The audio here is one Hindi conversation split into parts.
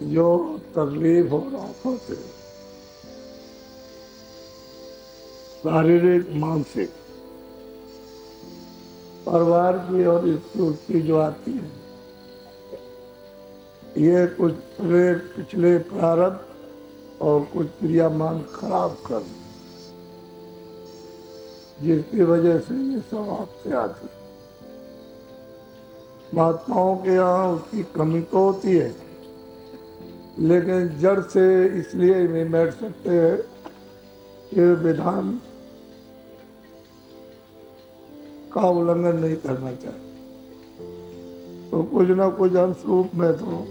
जो तकलीफ और आफत है, शारीरिक मानसिक परिवार की और स्कूल की जो आती है, ये कुछ पिछले प्रारब्ध और कुछ क्रियामान खराब कर, जिसकी वजह से ये सब आपसे आती है। महात्माओं के यहाँ उसकी कमी तो होती है, लेकिन जड़ से इसलिए नहीं बैठ सकते हैं कि विधान का उल्लंघन नहीं करना चाहिए। तो कुछ ना कुछ अंश रूप में तो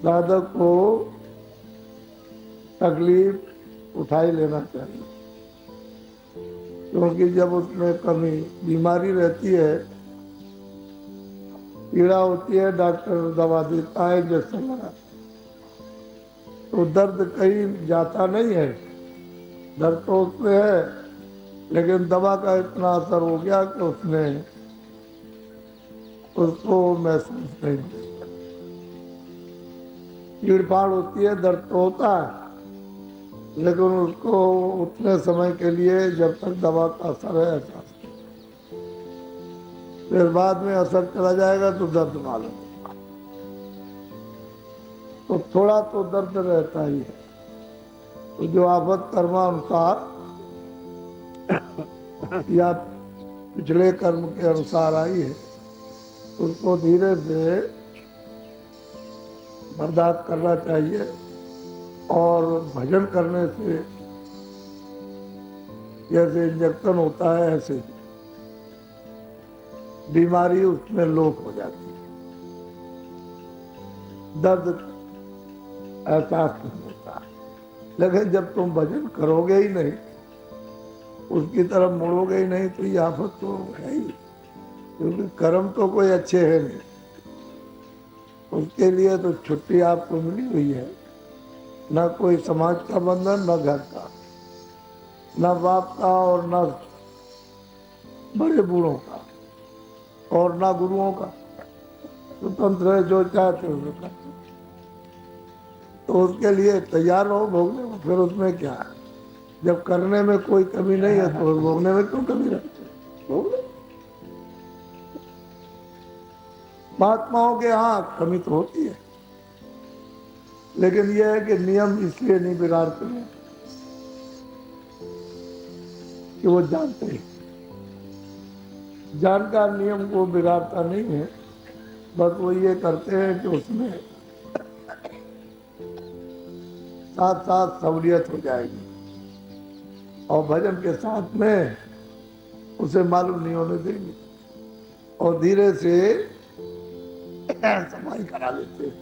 साधक को तकलीफ उठा ही लेना चाहिए, क्योंकि जब उसमें कमी बीमारी रहती है, पीड़ा होती है, डॉक्टर दवा देता है इंजेक्शन लगा, तो दर्द कहीं जाता नहीं है। दर्द तो उसमें है, लेकिन दवा का इतना असर हो गया कि उसने उसको महसूस नहीं किया। चीड़फाड़ होती है, दर्द तो होता है, लेकिन उसको उतने समय के लिए जब तक दवा का असर है एहसास, फिर बाद में असर चला जाएगा तो दर्द मालूम। तो थोड़ा तो दर्द रहता ही है। तो जो आफत कर्मानुसार या पिछले कर्म के अनुसार आई है, उसको धीरे से बर्दाश्त करना चाहिए। और भजन करने से जैसे इंजेक्शन होता है, ऐसे बीमारी उसमें लोप हो जाती है, दर्द एहसास नहीं होता। लेकिन जब तुम भजन करोगे ही नहीं, उसकी तरफ मुड़ोगे ही नहीं, तो ये आफत तो है ही, क्योंकि कर्म तो कोई अच्छे है नहीं। उसके लिए तो छुट्टी आपको मिली हुई है, न कोई समाज का बंधन, न घर का, न बाप का, और न बड़े बूढ़ों का, और न गुरुओं का। स्वतंत्र है, जो चाहते हो वो करते। तो उसके लिए तैयार रहो भोगने में, फिर उसमें क्या है। जब करने में कोई कमी नहीं है तो भोगने में क्यों कमी रहती है। महात्माओं के यहाँ कमी तो होती है, लेकिन यह है कि नियम इसलिए नहीं बिगाड़ते हैं कि वो जानते हैं। जानकार नियम को बिगाड़ता नहीं है, बस वो ये करते हैं कि उसमें साथ साथ सहूलियत हो जाएगी, और भजन के साथ में उसे मालूम नहीं होने देंगे, और धीरे से सफाई करा लेते हैं,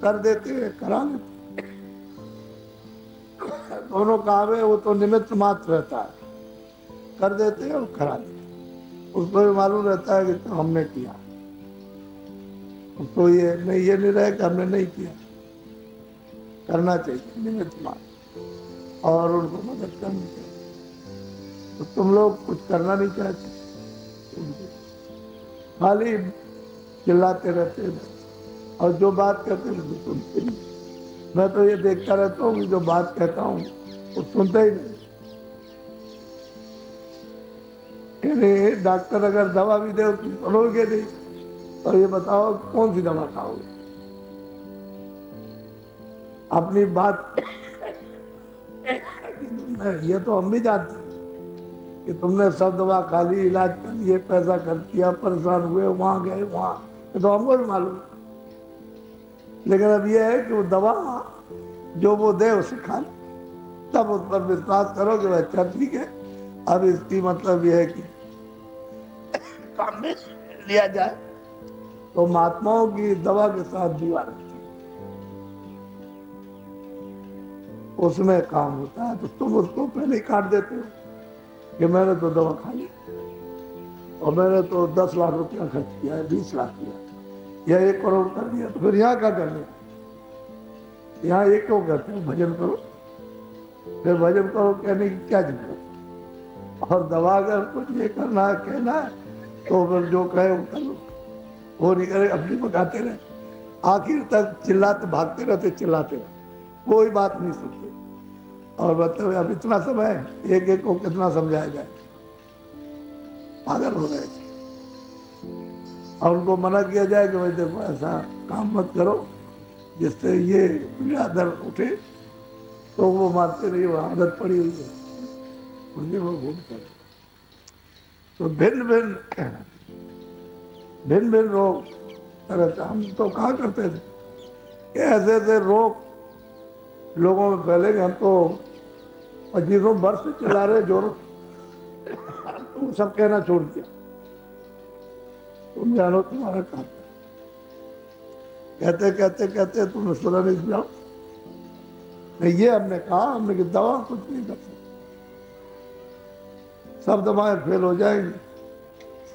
कर देते हैं, करा लेते हैं। दोनों काम है, वो तो निमित्त मात्र रहता है, कर देते हैं और करा देते हैं। उसको भी मालूम रहता है कि तो हमने किया, उसको ये नहीं रहे कि हमने नहीं किया। करना चाहिए निमित्त मात्र, और उनको मदद करनी चाहिए। तो तुम लोग कुछ करना नहीं चाहते, खाली चिल्लाते रहते हैं, और जो बात कहते हैं वो सुनते नहीं। मैं तो ये देखता रहता हूँ कि जो बात कहता हूँ वो सुनते ही नहीं। यानी डॉक्टर अगर दवा भी दे तो सुनोगे नहीं, तो ये बताओ कौन सी दवा खाओगे। अपनी बात ये तो हम भी जानते हैं कि तुमने सब दवा खा ली, इलाज कर लिए, पैसा खर्च किया, परेशान हुए, वहां गए वहां, तो हमको भी मालूम। लेकिन अब ये है कि वो दवा जो वो दे उसे खा लो, तब उस पर विश्वास करो कि अच्छा ठीक है, अब इसकी मतलब यह है कि काम में लिया जाए। तो महात्माओं की दवा के साथ दीवार उसमें काम होता है। तो तुम उसको पहले ही काट देते हो कि मैंने तो दवा खा ली, और मैंने तो 10 लाख रुपया खर्च किया है, 20 लाख किया, या 1 करोड़ कर दिया, तो फिर यहाँ क्या करने। यहाँ ये क्यों कहते हैं भजन करो, फिर भजन करो कहने की क्या जरूरत। और दवा अगर कुछ ये करना कहना है तो फिर जो कहे वो कर लो, वो नहीं करे अपनी पकाते रहे। आखिर तक चिल्लाते भागते रहते, चिल्लाते रहते, कोई बात नहीं सुनते। और बताओ अब इतना समय एक एक को कितना समझाया जाए, पागल हो गए। और उनको मना किया जाए कि भाई देखो ऐसा काम मत करो जिससे ये पीड़ा उठे, तो वो मानते नहीं, वो आदत पड़ी हुई है उनकी, वो घूमते। तो भिन्न भिन्न रोग तरह। हम तो कहा करते थे कि ऐसे ऐसे रोग लोगों में फैलेंगे, हम तो 25 वर्ष से चिल्ला रहे जोरों, तुम सब कहना छोड़ दिया, तुम जानो तुम्हारा काम। कहते कहते कहते तुम सुना नहीं जाओ, नहीं ये हमने कहा, हमने कि दवा कुछ नहीं कर सकते, सब दवाएं फेल हो जाएंगी,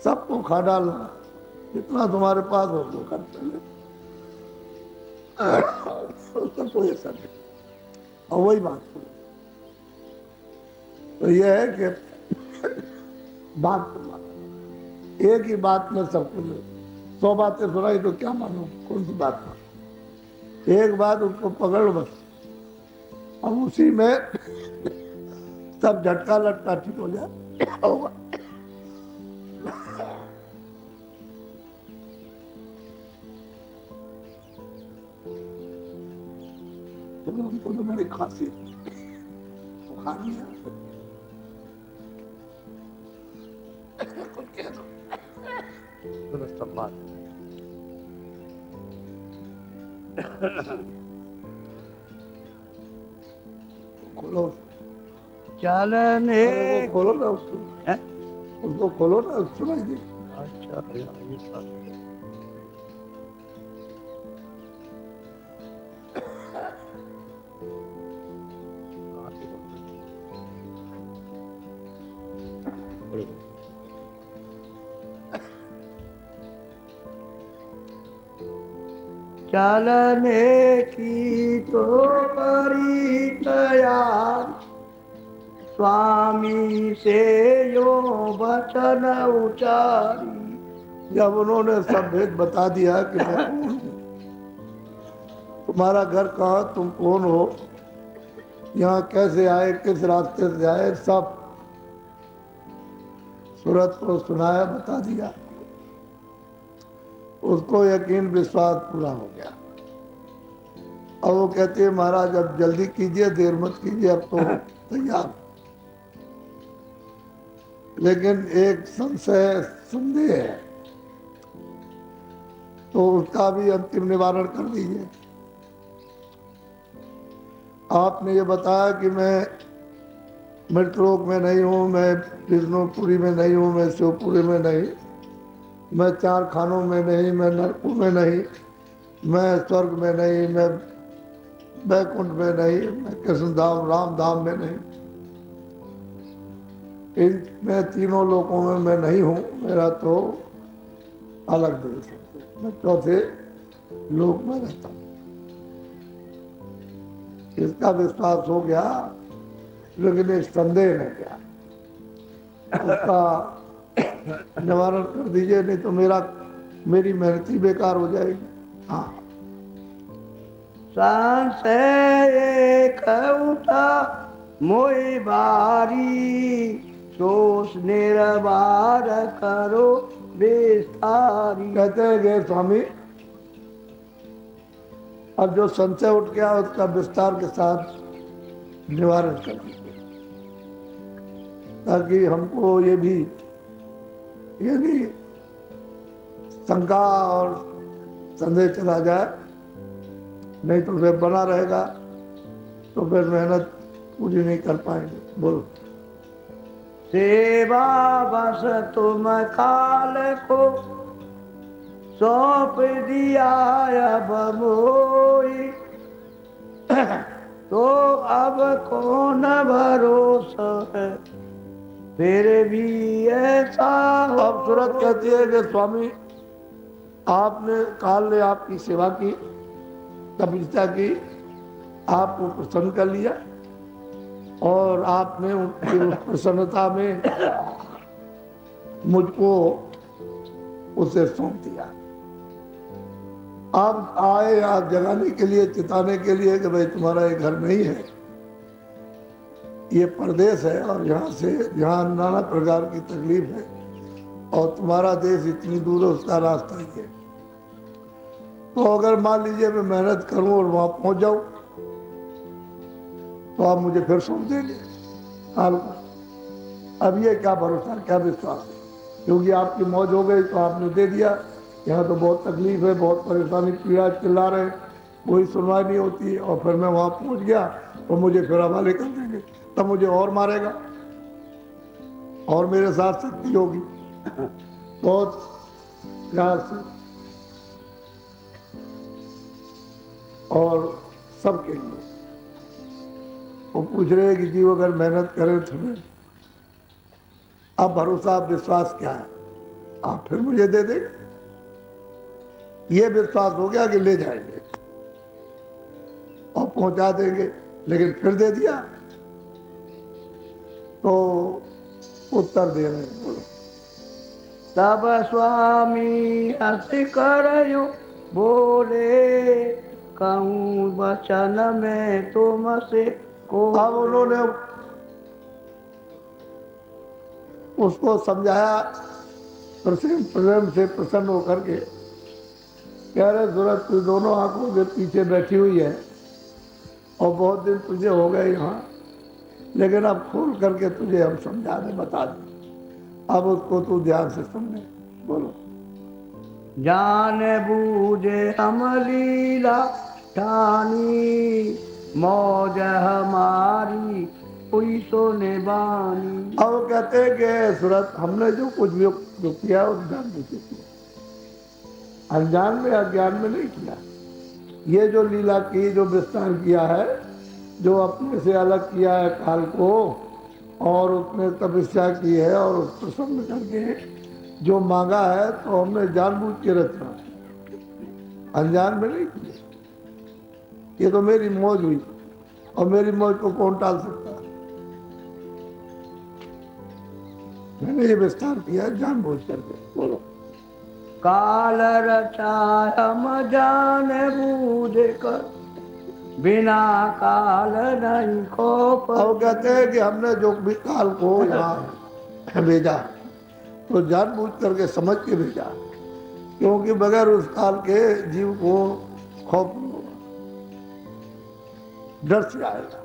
सबको खा डालना, जितना तुम्हारे पास हो वो करते हैं, तो कोई असर नहीं। और वही बात हो, तो ये है कि बात एक ही बात में सब कुछ, 100 बातें सुनाई तो क्या मानो, कौन सी बात मानो, एक बात उसको पकड़ बस, अब उसी में सब झटका लटका ठीक हो जाए। हमको तो बड़ी खांसी, बुखार नहीं है, कुछ कह दो सब बात। खोलो चलने, खोलो ना उसको खोलो ना, सुनाई दे। अच्छा ये सब चलने की तो करी तैयार, स्वामी से यो वचन उचारी। जब उन्होंने सब भेद बता दिया कि मैं कौन हूँ, तुम्हारा घर कहाँ, तुम कौन हो, यहाँ कैसे आए, किस रास्ते से आए, सब सूरत को सुनाया, बता दिया, उसको यकीन विश्वास पूरा हो गया। और वो कहती है महाराज अब जल्दी कीजिए, देर मत कीजिए, अब तो तैयार। लेकिन एक संशय संदेह है, तो उसका भी अंतिम निवारण कर दीजिए। आपने ये बताया कि मैं मृतलोक में नहीं हूँ, मैं विष्णुपुरी में नहीं हूँ, मैं शिवपुरी में नहीं, मैं 4 खानों में नहीं, मैं नरकों में नहीं, मैं स्वर्ग में नहीं, मैं बैकुंठ में नहीं, मैं कृष्ण धाम राम धाम में नहीं, इन मैं तीनों लोकों में मैं नहीं हूँ, मेरा तो अलग देश है, मैं चौथे लोक में रहता हूँ। इसका विश्वास हो गया, लेकिन एक संदेह रह गया, उसका निवारण कर दीजिए, नहीं तो मेरी मेहनत ही बेकार हो जाएगी। हाँ, संशय एक उठा मोई बारी, सोच निर्वार करो विस्तारी। कहते हैं कि स्वामी अब जो संशय उठ गया उसका विस्तार के साथ निवारण कर दीजिए, ताकि हमको ये भी यदि शंका और संदेह चला जाए, नहीं तो फिर बना रहेगा, तो फिर मेहनत पूरी नहीं कर पाएंगे। बोलो। सेवा बस तुम काल को सौंप दिया अब मोई, तो अब कौन भरोसा है फिर भी ऐसा। अब सूरत कहती है कि स्वामी आपने काल ने आपकी सेवा की, तपस्या की, आपको प्रसन्न कर लिया, और आपने उनकी उस प्रसन्नता में मुझको उसे सौंप दिया। आप आए आप जगाने के लिए, चिताने के लिए कि भाई तुम्हारा ये घर नहीं है, ये परदेश है और यहाँ से यहाँ नाना प्रकार की तकलीफ है और तुम्हारा देश इतनी दूर है, उसका रास्ता ही है। तो अगर मान लीजिए मैं मेहनत करूं और वहां पहुंच जाऊं तो आप मुझे फिर सौंप देंगे काल को। अब ये क्या भरोसा, क्या विश्वास है, क्योंकि आपकी मौज हो गई तो आपने दे दिया। यहाँ तो बहुत तकलीफ है, बहुत परेशानी, पीड़ा, चिल्ला रहे, कोई सुनवाई नहीं होती, और फिर मैं वहां पहुंच गया तो मुझे फिर हवाले कर देंगे, तब मुझे और मारेगा और मेरे साथ सख्ती होगी बहुत प्यार से और सबके लिए। वो पूछ रहे हैं कि जी अगर मेहनत करें तुम्हें, अब भरोसा, अब विश्वास क्या है, आप फिर मुझे दे दें, ये विश्वास हो गया कि ले जाएंगे और पहुंचा देंगे, लेकिन फिर दे दिया तो उत्तर दे रहे हैं। बोलो। तब स्वामी हंस कर यूं बोले, कहूँ वचन में तुमसे को। अब उन्होंने उसको समझाया प्रेम से प्रसन्न होकर के, कह रहे सूरत तू दोनों आंखों के पीछे बैठी हुई है और बहुत दिन तुझे हो गए यहाँ, लेकिन अब खोल करके तुझे हम समझा दे, बता दे, अब उसको तू ध्यान से सुनने। बोलो। जान बूझे हम लीला ठानी, मौज हमारी हुई सोने बानी। अब वो कहते हैं कि सूरत हमने जो कुछ भी जो किया उस जान बूझ के किया, अनजान में अज्ञान में नहीं किया। ये जो लीला की, जो विस्तार किया है, जो अपने से अलग किया है काल को, और उसने तपस्या की है और उस प्रसन्न करके जो मांगा है, तो हमने जानबूझ के रचना, अनजान में नहीं किया। ये तो मेरी मौज हुई और मेरी मौज को कौन टाल सकता है। मैंने ये विस्तार किया जानबूझ करके। बोलो। काल रचा हम जान बूझ कर, बिना काल नहीं खौफ। अब कहते हैं कि हमने जो भी काल को यहाँ भेजा तो जानबूझ करके समझ के भेजा, क्योंकि बगैर उस काल के जीव को खौफ नहीं होगा, डर से आएगा,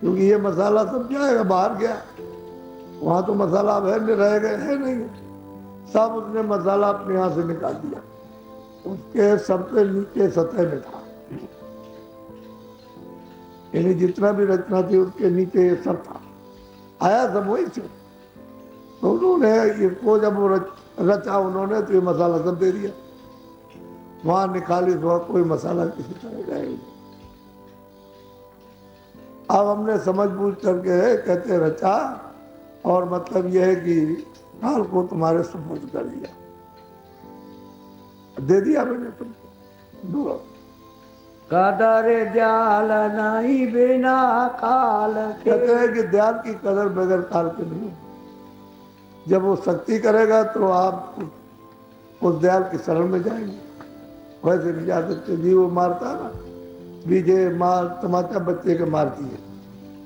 क्योंकि ये मसाला सब जाएगा, बाहर गया, वहां तो मसाला अब है रहेगा, है नहीं, सब उसने मसाला अपने यहाँ से निकाल दिया, उसके सबसे नीचे सतह में था, यानी जितना भी रचना थी उसके नीचे ये सब था, आया सब वही से। तो उन्होंने इसको जब वो रचा उन्होंने तो ये मसाला सब दे दिया, वहां निकाली तो कोई मसाला किसी तरह का नहीं। अब हमने समझ बूझ करके कहते रचा, और मतलब यह है कि काल को तुम्हारे सुपुर्द कर दिया, दे दिया मैंने तुमको। दूर कदर जाल नहीं बिना काल के। कहते हैं कि दयाल की कदर बगैर काल के नहीं। जब वो शक्ति करेगा तो आप उस दयाल की शरण में जाएंगे, वैसे नहीं जा सकते। जी वो मारता ना, बीजे मार तमाचा बच्चे के मारती है,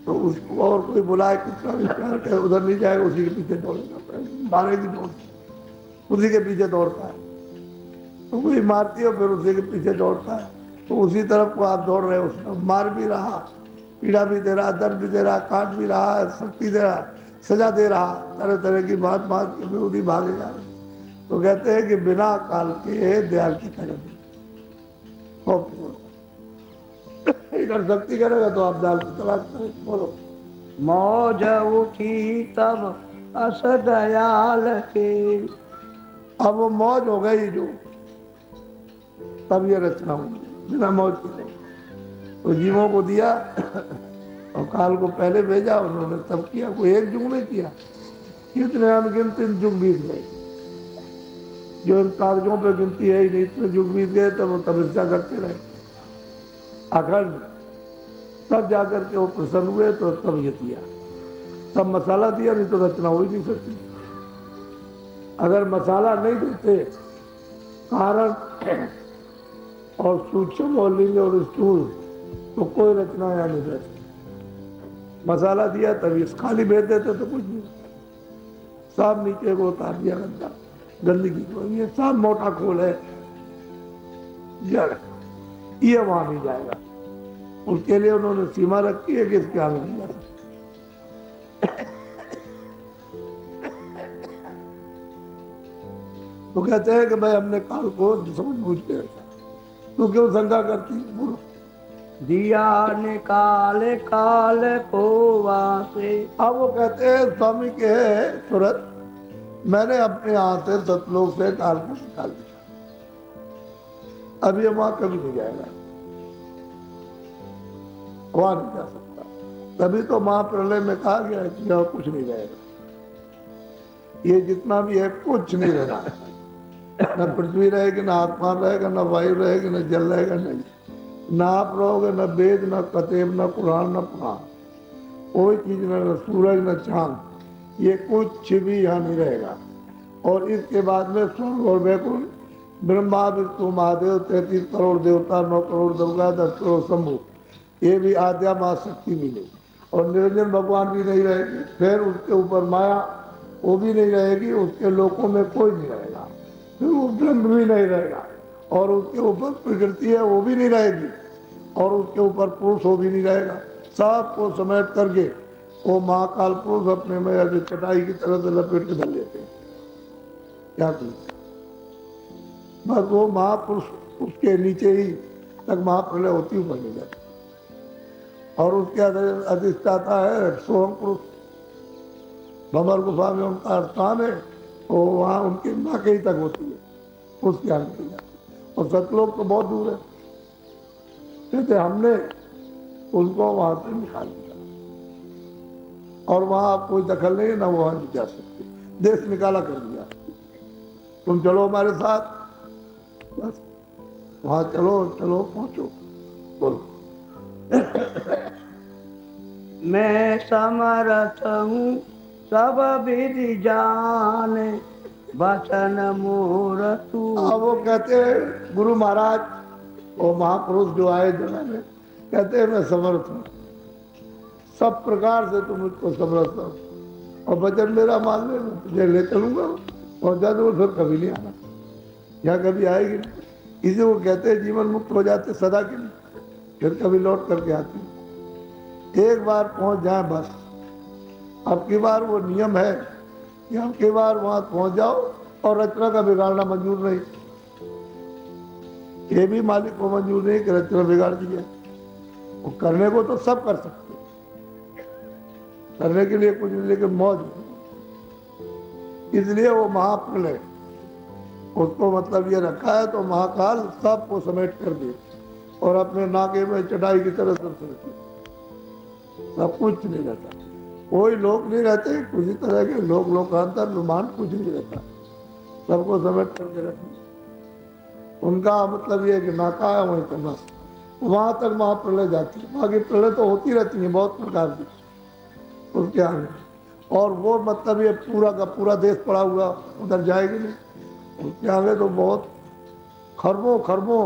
तो उसको और कोई बुलाए कितना भी प्यार करे उधर नहीं जाएगा, उसी के पीछे दौड़ेगा, मारेगी दौड़, उसी के पीछे दौड़ता है, तो वही मारती है फिर उसी के पीछे दौड़ता है, तो उसी तरफ को आप दौड़ रहे हो, उसको मार भी रहा, पीड़ा भी दे रहा, दर्द भी दे रहा, काट भी रहा, शक्ति दे रहा, सजा दे रहा, तरह तरह की बात बात के विरोधी भागे जा रहे। तो कहते हैं कि बिना काल के दयाल की तरह इधर शक्ति करेगा तो आप दयाल की तलाश करें। बोलो। मौज उठी तब अस दयाल के। अब वो मौज हो गई जो, तब ये रचना हुई, बिना मौज के नहीं। तो जीवों को दिया और काल को पहले भेजा, उन्होंने तब किया, कोई एक युग नहीं किया, कितने अनगिनत युग बीत गए, जो इन कागजों पे गिनती है ही नहीं, इतने युग बीत गए, तब वो तपस्या करते रहे अखंड, तब जाकर के वो प्रसन्न हुए, तो तब ये दिया, तब मसाला दिया, नहीं तो रचना हो ही नहीं सकती। अगर मसाला नहीं देते, कारण और सूक्ष्म और लिंग और स्थूल तो कोई रचना यहाँ नहीं रहती। मसाला दिया तभी खाली भेज देते तो कुछ नहीं, सब नीचे को उतार दिया गंदा गंदगी को। ये सब मोटा खोल है, जड़ ये वहां नहीं जाएगा। उसके लिए उन्होंने सीमा रखी है कि इसके आगे नहीं जा सकता। तो कहते हैं कि भाई हमने काल को समझ बूझ के रखा, तू क्यों शंका करती? बोलो। दिया निकाल काल को वासे। अब वो कहते हैं स्वामी के है सूरत, मैंने अपने हाथ से सतलोक से काल को निकाल दिया, अब ये वहां कभी नहीं जाएगा, वहां नहीं जा सकता। तभी तो महाप्रलय में कहा गया है कि और कुछ नहीं रहेगा, ये जितना भी है कुछ नहीं रहेगा। न पृथ्वी रहेगी, न आसमान रहेगा, न वायु रहेगी, न जल रहेगा, नहीं। न आप रहोगे, न वेद, न कतेब, न कुरान, न पुराण, कोई चीज न सूरज, न चांद, ये कुछ भी यहाँ नहीं रहेगा। और इसके बाद में स्वर्ग और वैकुंठ, ब्रह्मा विष्णु महादेव, 33 करोड़ देवता, 9 करोड़ दुर्गा, 10 करोड़ शंभु, ये भी आद्या माँ शक्ति मिलेगी। और निरंजन भगवान भी नहीं रहेगी। फिर उसके ऊपर माया, वो भी नहीं रहेगी। उसके लोकों में कोई नहीं रहेगा। फिर वो ब्रह्म भी नहीं रहेगा। और उसके ऊपर प्रकृति है, वो भी नहीं रहेगी। और उसके ऊपर पुरुष, वो भी नहीं रहेगा। सबको समेट करके वो महाकाल पुरुष अपने में ऐसे चटाई की तरह से लपेट के धर लेते हैं। क्या करें? बस वो महापुरुष, उसके नीचे ही तक महाप्रलय होती ऊपर नहीं जाती। और उसके अधिष्ठाता है सोहम पुरुष, भंवर गुफा में उनका स्थान है, वो वहाँ उनके नाके ही तक होती है, उसके आगे नहीं जाती। और सतलोक तो बहुत दूर है, कहते हमने उनको वहां से निकाल दिया। और वहां आप कोई दखल नहीं है, ना वहां नहीं जा सकते, देश निकाला कर दिया। तुम चलो हमारे साथ, बस वहां चलो, चलो पहुंचो। बोलो। मैं समर्थ हूँ सब विधि जाने, वचन मोर तू। अब वो कहते हैं गुरु महाराज, वो महापुरुष जो आए जगह में, कहते हैं मैं समर्थ हूँ, सब प्रकार से तुम मुझको समर्थ हो, और वचन मेरा मान ले, मैं तुझे ले चलूंगा। और जादू फिर कभी नहीं आना, यहाँ कभी आएगी नहीं। इसी को कहते हैं जीवन मुक्त हो जाते सदा के लिए, फिर कभी लौट करके आती। एक बार पहुंच जाए बस। अब की बार वो नियम है कि अब की बार वहां पहुंच जाओ, और रचना का बिगाड़ना मंजूर नहीं। ये भी मालिक को मंजूर नहीं कि रचना बिगाड़ दी है। वो करने को तो सब कर सकते, करने के लिए कुछ नहीं, लेकिन मौज। इसलिए वो महाप्रलय, उसको मतलब ये रखा है तो महाकाल सबको समेट कर दे, और अपने नाके में चटाई की तरह से सब कुछ नहीं रहता। कोई लोग नहीं रहते, किसी तरह के लोग, लोकांतर, विमान कुछ नहीं रहता, सबको समेट करके रखना। उनका मतलब ये है कि नाका है वहीं तक, बस वहां तक महाप्रलय जाती है। बाकी प्रलय तो होती रहती है बहुत प्रकार की उसके आगे। और वो मतलब ये पूरा का पूरा देश पड़ा हुआ, उधर जाएगी नहीं। उसके आगे तो बहुत खरबों खरबों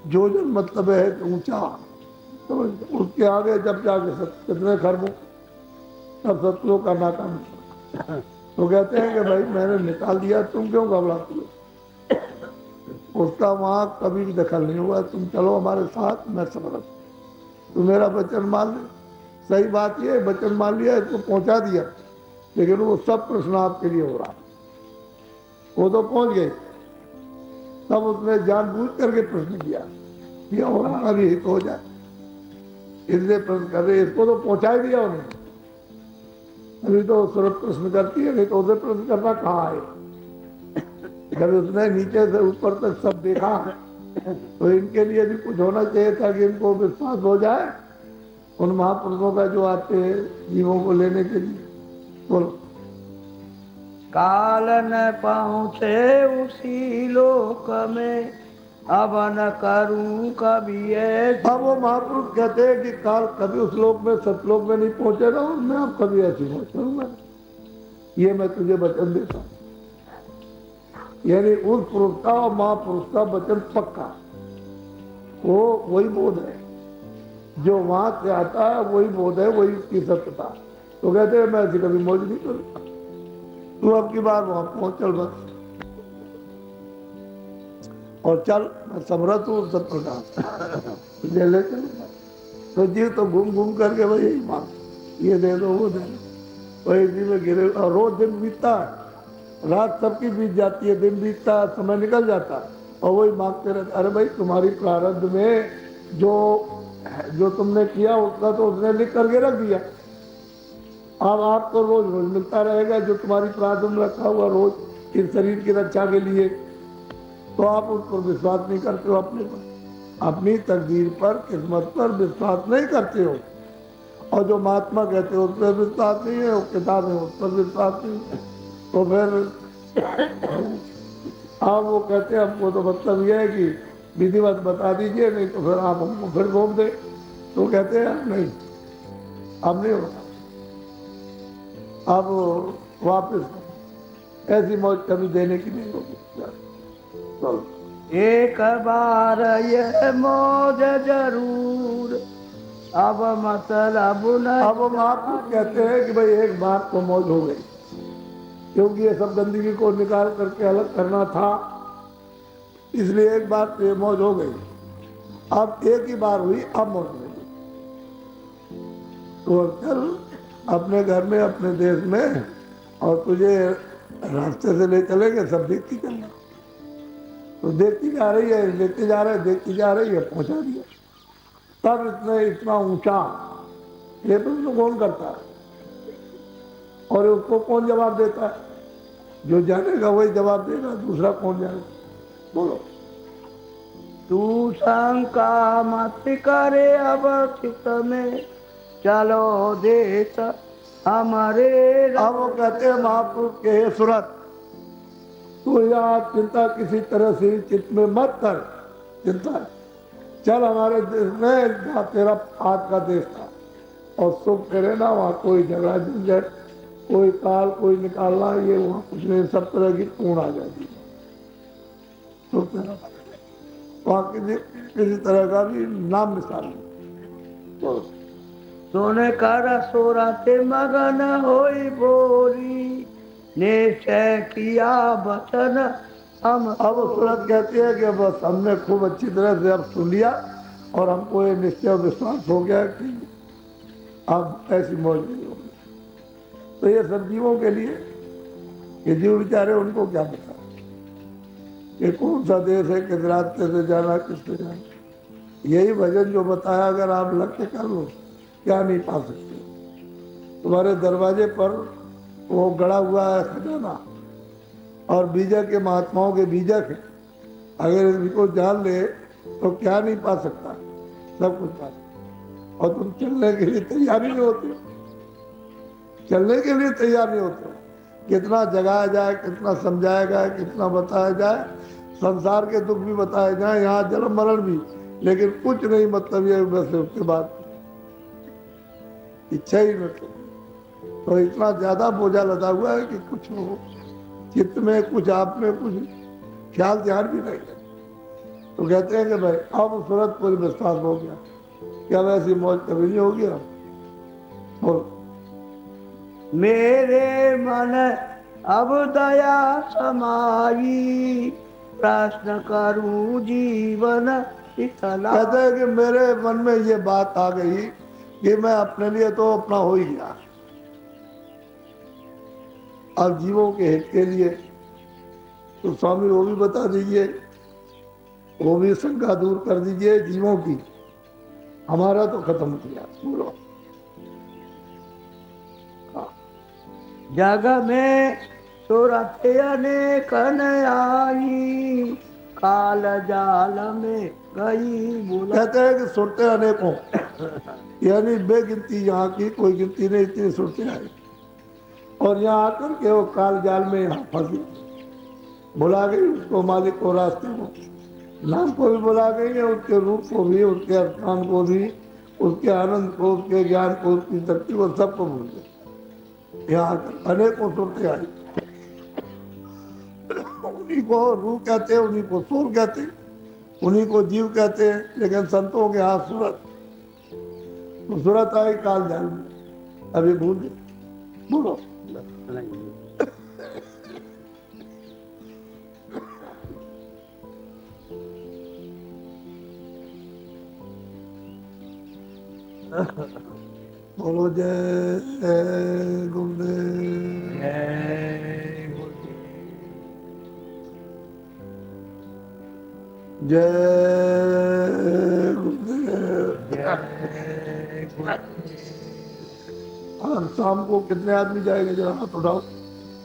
जोजन मतलब है ऊंचा, तो उसके आगे जब जाके कितने खरबों, तब सतलोक का नाका निकला। तो कहते हैं कि भाई मैंने निकाल दिया, तुम क्यों घबराती हो? उसका वहां कभी भी दखल नहीं हुआ। तुम चलो हमारे साथ, मैं समर्थ, तुम मेरा वचन मान ले। सही बात ये, वचन मान लिया, इसको पहुंचा दिया, लेकिन वो सब प्रश्न आपके लिए हो रहा। वो तो पहुंच गए, तब उसने जानबूझ करके प्रश्न किया और हमारा भी हित हो जाए, इसलिए प्रश्न कर रहे। इसको तो पहुंचा ही दिया उन्होंने। अभी तो सूरत प्रश्न करती है, नहीं तो उसे प्रश्न करना कहाँ है। जब उसने नीचे से ऊपर तक सब देखा, तो इनके लिए भी कुछ होना चाहिए था कि इनको विश्वास हो जाए उन महापुरुषों का जो आते हैं जीवों को लेने के लिए। बोलो। काल न पहुँचे उसी लोक में, अब न करूं कभी ऐसा। अब वो महापुरुष कहते हैं कि काल कभी उस लोक में, सतलोक में नहीं पहुंचे ना, मैं अब कभी ऐसी पहुंचूंगा, ये मैं तुझे वचन देता हूँ। यानी उस पुरुष का और महापुरुष का वचन पक्का। वो वही बोध है जो वहां से आता है, वही बोध है, वही उसकी सत्यता। तो कहते हैं मैं ऐसी कभी मौज नहीं करूंगा, तू अब की बार वहां पहुंच चल बस, और चल मैं समर्थ हूँ सब प्रकार तुझे ले चलूंगा। तो जी तो घूम घूम करके भाई यही मांग, ये दे दो वो दे दो, वही इसी में गिरे। और रोज दिन बीतता है, रात सबकी बीत जाती है, दिन बीतता है, समय निकल जाता है, और वही मांगते रहते। अरे भाई तुम्हारी प्रारब्ध में जो जो तुमने किया उसका तो उसने लिख करके रख दिया, अब आपको रोज रोज मिलता रहेगा जो तुम्हारी प्रारब्ध में रखा हुआ रोज इस शरीर की रक्षा के लिए। तो आप उस पर विश्वास नहीं करते हो, अपने पर, अपनी तकदीर पर, किस्मत पर विश्वास नहीं करते हो। और जो महात्मा कहते हो उस पर विश्वास नहीं है, वो किताब है उस पर विश्वास नहीं है। तो फिर आप वो कहते हैं हमको तो मतलब ये है कि विधिवत बता दीजिए, नहीं तो फिर आप हमको फिर रोक दे। तो कहते हैं नहीं, अब नहीं होगा, अब वापस ऐसी मौज कभी देने की नहीं होगी। चलो एक बार यह मौज जरूर, अब मतलब नहीं। अब हम आपको कहते हैं कि भाई एक बार तो मौज हो गई, क्योंकि ये सब गंदगी को निकाल करके अलग करना था, इसलिए एक बार तो ये मौज हो गई। अब एक ही बार हुई, अब मौज नहीं। तो चल अपने घर में, अपने देश में, और तुझे रास्ते से ले चलेंगे, सब देखती चलना। तो देखती जा रही है, लेते जा रहे, देखती जा रही है, पहुंचा दिया। तब इतना ऊंचा ये प्रश्न कौन करता है, और उसको कौन जवाब देता है? जो जानेगा वही जवाब देगा, दूसरा कौन जानेगा? बोलो। तू शंका मत करे अब चित्त में, चलो देश हमारे। अब वो कहते हैं महापुरुष के हे सुरत, तू यहाँ चिंता किसी तरह से चित्त में मत कर, चिंता चल हमारे देश में, जहाँ तेरा आज का देश था, और सुख करे ना, वहाँ कोई झगड़ा झंझट, कोई काल, कोई निकालना, ये वहाँ कुछ नहीं, सब तरह की पूर्ण आ जाती है। सुख तेरा वहाँ किसी तरह का भी नाम निशान नहीं। तो सोने कर सोराते मगन होई बोली, निश्चय किया वचन हम। अब सूरत कहती है कि बस हमने खूब अच्छी तरह से अब सुन लिया, और हमको ये निश्चय और विश्वास हो गया कि अब ऐसी मौज नहीं होगी। तो ये सब जीवों के लिए, ये जीव बेचारे उनको क्या पता कि कौन सा देश है, किस रास्ते से जाना, किससे जाना। यही भजन जो बताया, अगर आप लक्ष्य कर लो, क्या नहीं पा सकते। तुम्हारे दरवाजे पर वो गड़ा हुआ है खजाना, और बीजक के महात्माओं के बीजक है, अगर इनको जान ले तो क्या नहीं पा सकता, सब कुछ पा सकता। और तुम चलने के लिए तैयार नहीं होते, चलने के लिए तैयार नहीं होते। कितना जगाया जाए, कितना समझाया जाए, कितना बताया जाए, संसार के दुख भी बताए जाए, यहाँ जन्म मरण भी, लेकिन कुछ नहीं। मतलब ये बस उसके बाद इच्छा ही मतलब, तो इतना ज्यादा बोझा लदा हुआ है कि कुछ हो चित्त में, कुछ आप में कुछ ख्याल ध्यान भी नहीं है। तो कहते हैं कि भाई अब सूरत पर विश्वास हो गया, क्या वैसी मौज कभी नहीं होगी। बोल मेरे मन अब दया समाई, प्रश्न करूं जीवन इतना। कहते हैं कि मेरे मन में ये बात आ गई कि मैं अपने लिए तो अपना हो ही गया, अब जीवों के हित के लिए तो स्वामी वो भी बता दीजिए, वो भी शंका दूर कर दीजिए जीवों की, हमारा तो खत्म किया। बोलो जग में सुरत अनेक आई, काल जाल में गई बुला। कहते हैं कि सुरते अनेकों, यानी बेगिनती, यहाँ की कोई गिनती नहीं, इतनी सुरते आई, और यहाँ आकर के वो काल जाल में यहाँ फंसी, बुला गई उसको, मालिक को, रास्ते को, नाम को भी बुला गई है, उसके रूप को भी, उसके स्थान को भी, उसके आनंद को, उसके ज्ञान को, उसकी शक्ति को, सबको भूल गए। यहाँ अनेकों सुरते आई, उन्हीं को रूह कहते हैं, उन्हीं को सूर कहते हैं, उन्हीं को जीव कहते हैं, लेकिन संतों के हाथ सूरत। तो सूरत आई काल जाएंगे, अभी भूल गए। बोलो। बोलो जय गुरुदेव। जय जय गुरुदेव। जय और शाम को कितने आदमी जाएंगे, जरा हाथ उठाओ।